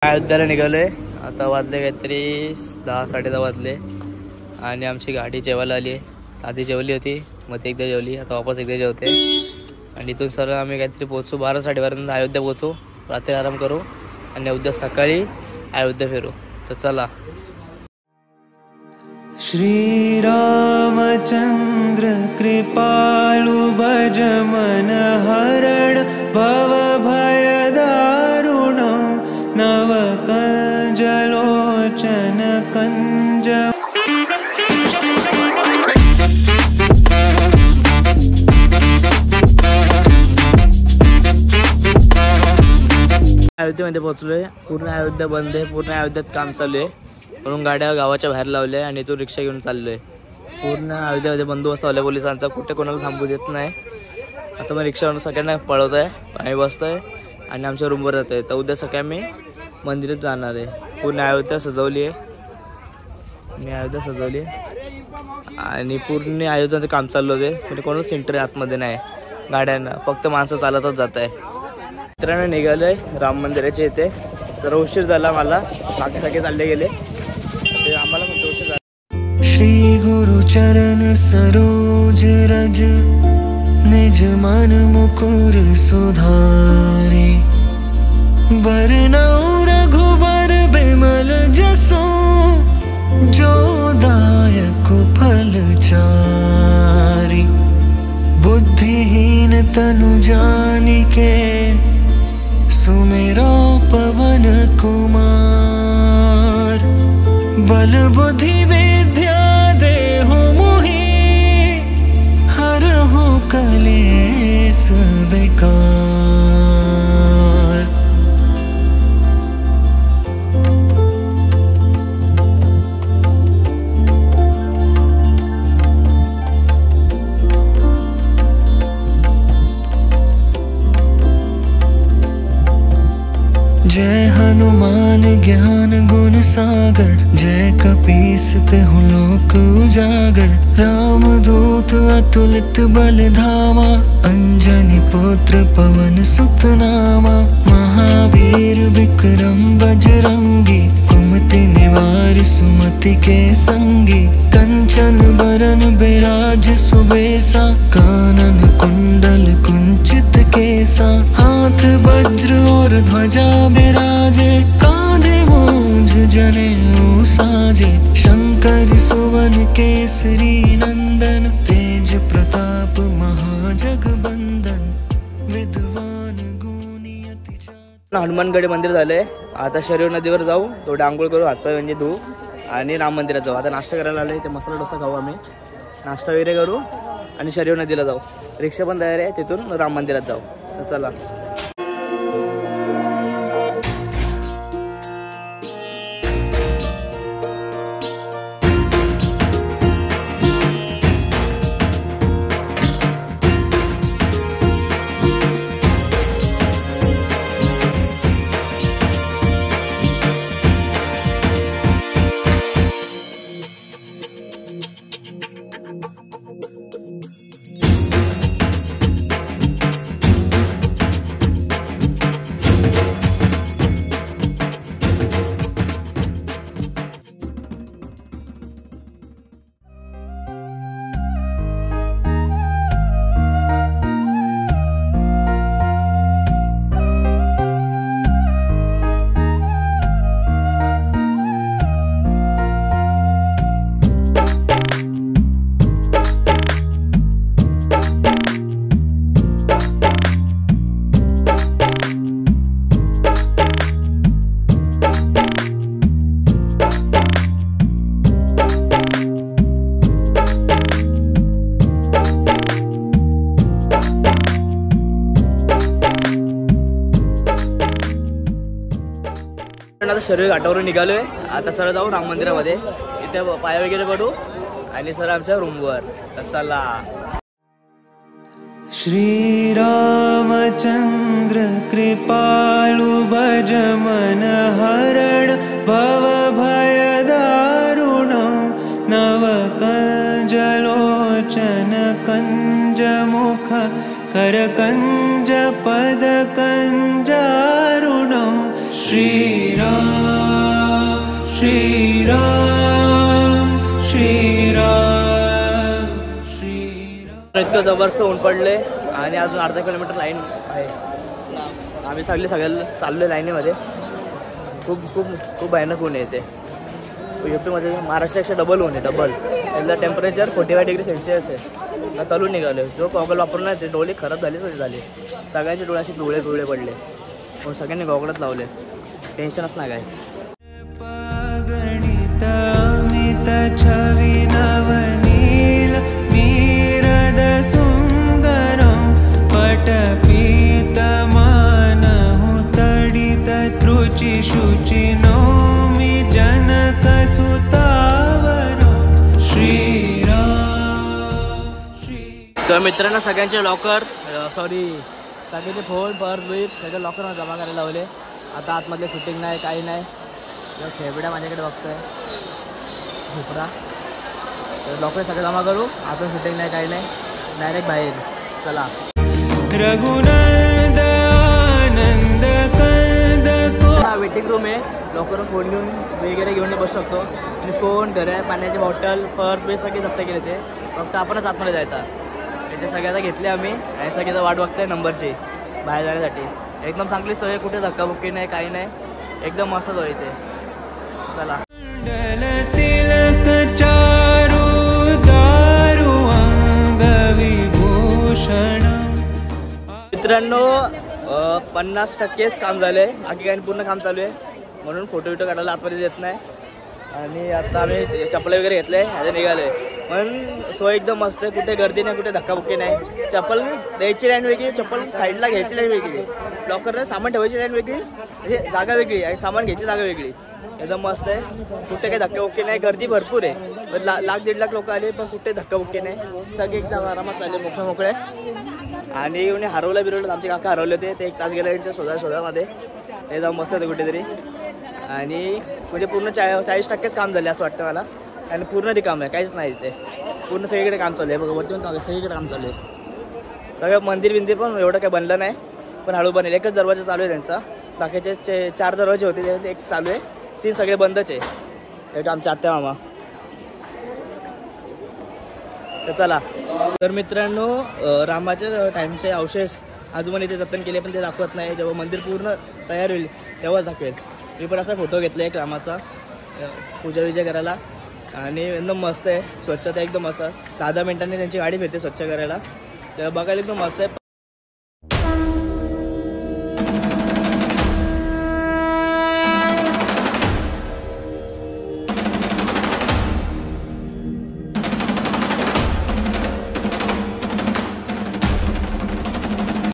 अयोध्याला निघालोय आता. वाजले काहीतरी 10-10:30 वाजले आणि आमची गाडी जेवायला आली आहे. आधी जेवली होती, मग ते एकदा जेवली, आता वापस एकदा जेवते आणि इथून सरळ आम्ही काहीतरी पोहोचू 12-12:30 अयोध्या पोहोचू. रात्री आराम करू आणि उद्या सकाळी अयोध्या फिरू. तर चला. श्रीरामचंद्र कृपालु भज मन हरण भव भय दारुणं नव कंजलोचन कंज. अयोध्येमध्ये पोहोचलोय. पूर्ण अयोध्या बंद आहे, पूर्ण अयोध्यात काम चालू आहे म्हणून गाड्या गावाच्या बाहेर लावल्या आणि तो रिक्षा घेऊन चाललोय. पूर्ण अयोध्येमध्ये बंदोबस्त लावला पोलिसांचा, कुठे कोणाला थांबू देत नाही. आता मग रिक्षावरून सगळ्यांना पळवत आहे, आम्ही बसतोय आणि आमच्या रूमवर जातोय. तर उद्या सकाळी मी मंदिरात जाणार आहे. पूर्ण अयोध्या सजवली आहे, मी अयोध्या सजवली आहे आणि पूर्ण अयोध्याचं काम चालू होते. म्हणजे कोणाच सेंटर आतमध्ये नाही गाड्यांना, फक्त माणसं चालतच जात आहे. मित्रांनो निघालोय राम मंदिराच्या इथे. जरा उशीर झाला मला, बाकी सगळे चालले गेले, ते आम्हाला फक्त उशीर झाला. श्री गुरु चरण सरोज रज निज मन मुकुर सुधारे बरनौ रघुबर बिमल जसो जो दायक फल चारि बुद्धिहीन तनु जानिके सुमेरो पवन कुमार बल बुद्धि विद्या देहु मोहि हरहु कलेस बेकार. जय हनुमान ज्ञान गुण सागर जय कपीस तिहु लोक उजागर. रामदूत अतुलित बल धामा अंजनी पुत्र पवन सुत नामा. महावीर विक्रम बजरंगी कुमति निवार सुमति के संगी. कंचन बरन बिराज सुबेसा कानन कुंडल कुंचित केसा. हाथ वज्र और ध्वजा बिराजे कांधे मूंज जनेऊ साजे. शंकर सुवन केसरी नंदन तेज प्रताप महाजगबंदन विद्वान गुणी अति चातुर. हनुमानगड मंदिर झालंय. आता शरीर नदीवर जाऊ, थोडं आंघोळ करू, हातपाय म्हणजे धुवू आणि राम मंदिरात जाऊ. आता नाश्ता करायला आलोय, ते मसाला डोसा खाऊ आम्ही. नाश्ता वगैरे करू आणि शरीर नदीला जाऊ. रिक्षा पण तयार आहे, तिथून राम मंदिरात जाऊ. तर चला. आता शरीर घाटावरून निघालोय. आता सरळ जाऊ राम मंदिरामध्ये, इथे पाय वगैरे पडू आणि सरळ आमच्या रूमवर. तर चला. श्री रामचंद्र कृपालु भज मन हरण भव भय दारुणं नव कंजलोचन कंज मुख करकंज पद कंजारुणं. श्रीराम श्रीराम श्रीराम श्रीराम। इतकं जबरदस्त ऊन पडले आणि अजून अर्धा किलोमीटर लाईन आहे. आम्ही सगळ्याला चाललो आहे लाईनीमध्ये. खूप खूप खूप भयानक ऊन येते. यूपीमध्ये महाराष्ट्रापेक्षा डबल ऊन आहे, डबल. त्याला टेम्परेचर 45 डिग्री सेल्सिअस आहे. तलून निघालो. जो गॉगल वापरून नाही ते डोळे खराब झाले झाले. सगळ्यांचे डोळे असे पिवळे पिवळे पडले. पण सगळ्यांनी गॉगलच लावले. टेन्शनच नाही काय. गणित अमित छवि नवनील मीरद सुंदरम पटपीत मानहु तडित त्रुचि शुचि नौमि जनक सुतावरम श्रीराम श्री। तर मित्रांनो सगळ्यांचे लॉकर सगळ्यांचे फोन पर्स बीट सगळे लॉकरमध्ये जमा करायला लावले. आता आतमधले शूटिंग नाही काही नाही. खेबड्या माझ्याकडे बघतोय झोपडा. तर लॉकर सगळं जमा करू. आता शूटिंग नाही काही नाही. डायरेक्ट बाहेर चला. रघुनंद आनंद कंद को हा वेटिंग रूम आहे. लॉकर फोन घेऊन वगैरे घेऊन बसू शकतो. आणि फोन घड्याळ पाण्याची बॉटल पर्स बे सगळे जप्त केले. ते फक्त आपणच आतमध्ये जायचा. ते सगळ्याचा घेतले आम्ही आणि सगळ्याचा वाट बघतोय नंबरची बाहेर जाण्यासाठी. एकदम चांगली सोय. कुठे धक्काबुक्की नाही काही नाही. एकदम मस्त सोय इथे. चला. तिलक चारु दारु अंग विभूषण। मित्रांनो 50%च काम झाले. बाकी काही पूर्ण काम चालू आहे. म्हणून फोटो विटो काढायला आतमध्ये देत नाही. आणि आता आम्ही चप्पल वगैरे घेतले आता निघाले. पण सोय एकदम मस्त आहे. कुठे गर्दी नाही कुठे धक्काबुक्की नाही. चप्पल द्यायची लाईन वेगळी चप्पल साईडला घ्यायची लाईन वेगळी. लॉकरला सामान ठेवायची लाईन वेगळी म्हणजे जागा वेगळी आणि सामान घ्यायची जागा वेगळी. एकदम मस्त आहे. कुठे काही धक्काबुक्की नाही. गर्दी भरपूर आहे. लाख 1.5 लाख लोक आले पण कुठे धक्काबुक्की नाही. सगळे एकदम आरामात चालले मोकळे. आणि येऊन हरवलं बिरवलं. आमचे काका हरवले होते. ते 1 तास गेले त्यांच्या शोधामध्ये. एकदम मस्त होते कुठेतरी. आणि म्हणजे पूर्ण 40%च काम झाले असं वाटतं मला. आणि पूर्ण रिकाम आहे काहीच नाही इथे. पूर्ण सगळीकडे काम चालू आहे. बघा वरती सगळीकडे काम चालू आहे. सगळं मंदिर बिंदिर पण एवढं काही बनलं नाही. पण हळू बनेल. एकच दरवाजा चालू आहे त्यांचा. बाकीचे 4 दरवाजे होते ते एक चालू आहे. 3 सगळे बंदच आहे. एक आमच्या आत्या मामा. तर चला. तर मित्रांनो रामाच्या टाईमचे अवशेष आजोबांनी इथे जतन केले पण ते दाखवत नाही. जेव्हा मंदिर पूर्ण तयार होईल तेव्हाच दाखवेल. मी पण असा फोटो घेतला एक रामाचा पूजा विजय करायला. आणि एकदम मस्त आहे. स्वच्छता एकदम मस्त. 10 मिनिटांनी त्यांची गाडी फिरते स्वच्छ करायला. तर बघायला एकदम मस्त आहे.